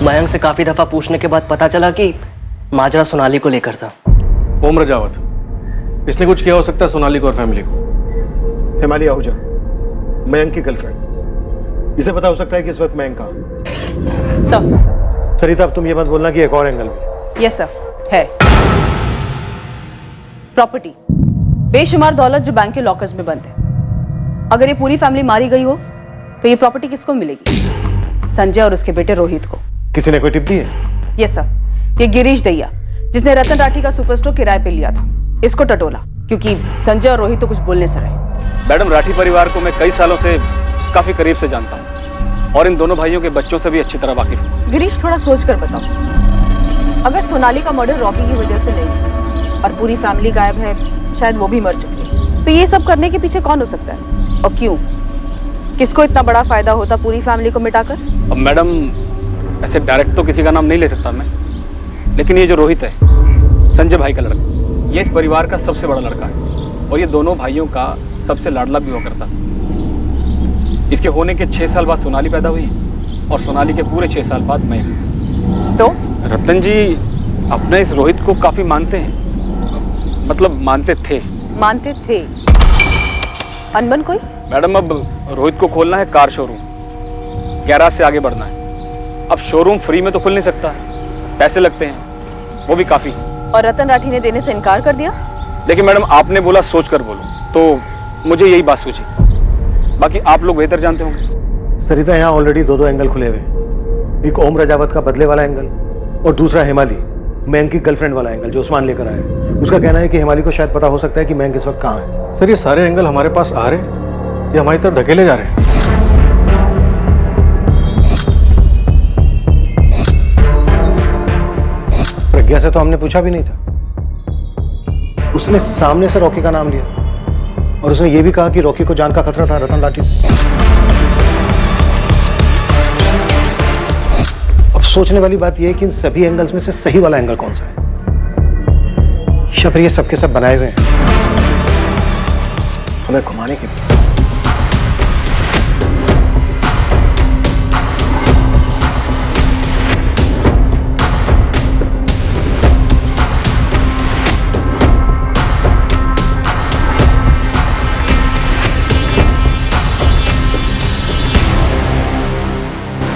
मयंक से काफी दफा पूछने के बाद पता चला कि माजरा सोनाली को लेकर था। ओम रजावत, इसने कुछ किया हो सकता है सोनाली को और फैमिली को। हिमाली आहूजा, मयंक की गर्लफ्रेंड, इसे पता हो सकता है कि इस वक्त मयंक कहाँ। सर। सरिता, अब तुम ये मत बोलना कि एक और एंगल भी। यस सर, है। प्रॉपर्टी, बेशुमार दौलत जो बैंक के लॉकर्स में बंद है। अगर ये पूरी फैमिली मारी गई हो तो ये प्रॉपर्टी किसको मिलेगी? संजय और उसके बेटे रोहित को। किसी ने कोई टिप दी है? यस सर, ये गिरीश दैया जिसने रतन राठी का सुपर स्टोर किराए पे लिया था, इसको टटोला, क्योंकि संजय और रोहित तो कुछ बोलने से रहे। मैडम, राठी परिवार को मैं कई सालों से काफी करीब से जानता हूँ और इन दोनों भाइयों के बच्चों से भी अच्छी तरह वाकिफ हूँ। गिरीश, थोड़ा सोच कर बताओ, अगर सोनाली का मर्डर रॉकी की वजह से नहीं और पूरी फैमिली गायब है, शायद वो भी मर चुकी है, तो ये सब करने के पीछे कौन हो सकता है और क्यों? किसको इतना बड़ा फायदा होता पूरी फैमिली को मिटाकर? अब मैडम, ऐसे डायरेक्ट तो किसी का नाम नहीं ले सकता मैं, लेकिन ये जो रोहित है, संजय भाई का लड़का, ये इस परिवार का सबसे बड़ा लड़का है और ये दोनों भाइयों का सबसे लाडला भी हुआ करता। इसके होने के 6 साल बाद सोनाली पैदा हुई और सोनाली के पूरे 6 साल बाद मैं। तो रतन जी अपने इस रोहित को काफी मानते हैं, मतलब मानते थे। मानते थे? अनबन कोई? मैडम, अब रोहित को खोलना है कार शोरूम, गैराज से आगे बढ़ना है। अब शोरूम फ्री में तो खुल नहीं सकता, पैसे लगते हैं, वो भी काफी। और रतन राठी ने देने से इनकार कर दिया? देखिए मैडम, आपने बोला सोच कर बोलो, तो मुझे यही बात सूझी, बाकी आप लोग बेहतर जानते होंगे। सरिता, यहाँ ऑलरेडी 2 एंगल खुले हुए, एक ओम रजावत का बदले वाला एंगल और दूसरा हिमाली, मयंक की गर्लफ्रेंड वाला एंगल जो उस्मान लेकर आया। उसका कहना है कि हिमाली को शायद पता हो सकता है कि मयंक इस वक्त कहाँ है। सर, ये सारे एंगल हमारे पास आ रहे हैं या हमारी तरफ धकेले जा रहे हैं? प्रज्ञा से तो हमने पूछा भी नहीं था। उसने सामने से रॉकी का नाम लिया और उसने ये भी कहा कि रॉकी को जान का खतरा था रतन राठी से। अब सोचने वाली बात यह है कि इन सभी एंगल्स में से सही वाला एंगल कौन सा है, या फिर ये सबके सब बनाए हुए हैं हमें घुमाने के लिए।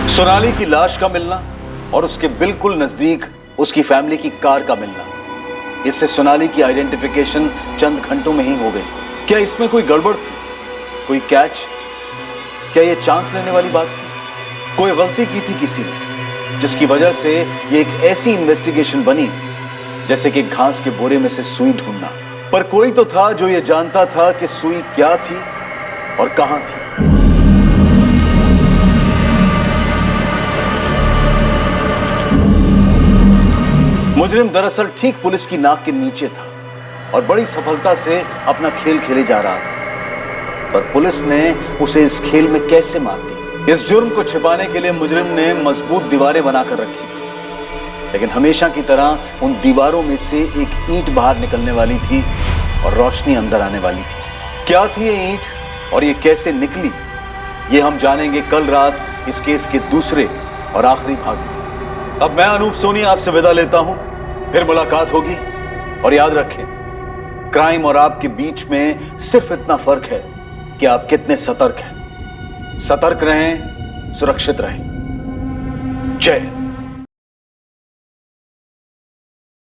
सोनाली की लाश का मिलना और उसके बिल्कुल नजदीक उसकी फैमिली की कार का मिलना, इससे सोनाली की आइडेंटिफिकेशन चंद घंटों में ही हो गई। क्या इसमें कोई गड़बड़ थी, कोई कैच? क्या यह चांस लेने वाली बात थी? कोई गलती की थी किसी ने, जिसकी वजह से यह एक ऐसी इन्वेस्टिगेशन बनी जैसे कि घास के बोरे में से सुई ढूंढना। पर कोई तो था जो यह जानता था कि सुई क्या थी और कहां थी। मुजरिम दरअसल ठीक पुलिस की नाक के नीचे था और बड़ी सफलता से अपना खेल खेले जा रहा था, पर पुलिस ने उसे इस खेल में कैसे मार दी? इस जुर्म को छिपाने के लिए मुजरिम ने मजबूत दीवारें बनाकर रखी थी, लेकिन हमेशा की तरह उन दीवारों में से एक ईंट बाहर निकलने वाली थी और रोशनी अंदर आने वाली थी। क्या थी ये ईंट और ये कैसे निकली, ये हम जानेंगे कल रात इस केस के दूसरे और आखिरी भाग में। अब मैं अनूप सोनी आपसे विदा लेता हूं, फिर मुलाकात होगी। और याद रखें, क्राइम और आपके बीच में सिर्फ इतना फर्क है कि आप कितने सतर्क हैं। सतर्क रहें, सुरक्षित रहें। जय हिंद।